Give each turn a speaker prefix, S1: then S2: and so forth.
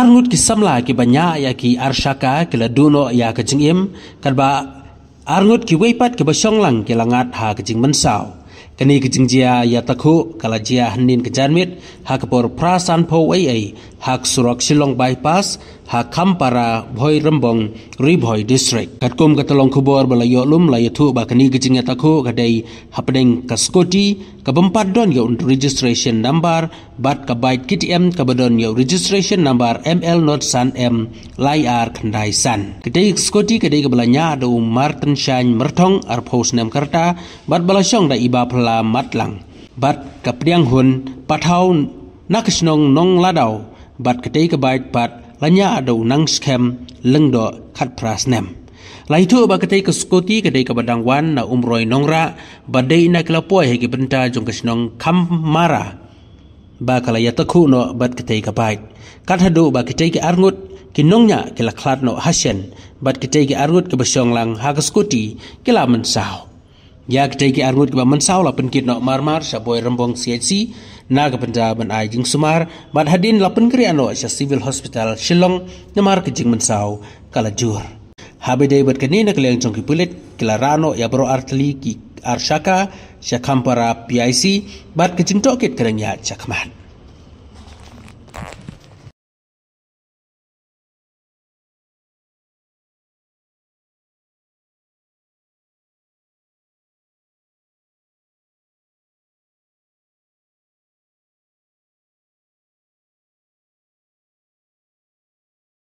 S1: arngut ki samla ki banya ya ki arshaka ki laduno ya ka jingim kadba arngut ki weipat ki basyonglang ki langat ha ka jing mensau kani ki jingjia ya takhu kala jia hanin ka janmit ha ka por prasan po ai ha surok silong bypass ha kampara bhoi rambong ribhoi district katkum ka tolong khubor bala yo lum la yathu ba kani ki jingya takhu ka dei hapdeng ka skoti ka bempat don yo registration number bat ka byte KTM ka badon yo registration number ML not san M layar khandai san kedai skoti kedai ka balanya do Martin Shine merthong ar post nem karta bat bala syong da iba phala matlang bat ka priang hun pathau nakisnong nong ladau bat kedai ka byte bat lanya do nang scam lengdo khat prasnem lai thu ba kedai ka skoti kedai ka badang wan na umroi nongra badai na klapoi he ki benta jong kisnong kham mara ba kala ya takhu no bat kedai ka byte kat hadu ba kedai ki arngut ki nongnya ki la khlat no hashen bat kedai ki arngut ke basyong lang ha ka skoti ki la mensau ya kedai ki arngut ki ba mensau la penkit no marmar saboy rembong CHC na ka benda ban ai jing sumar bat hadin la penkri ano sa civil hospital Shillong namar ke jing mensau kala jur habide bat kani na kleng jong ki pulit kila rano ya bro artli ki arshaka sya kampara PIC bat ke jing tokit kerengya chakman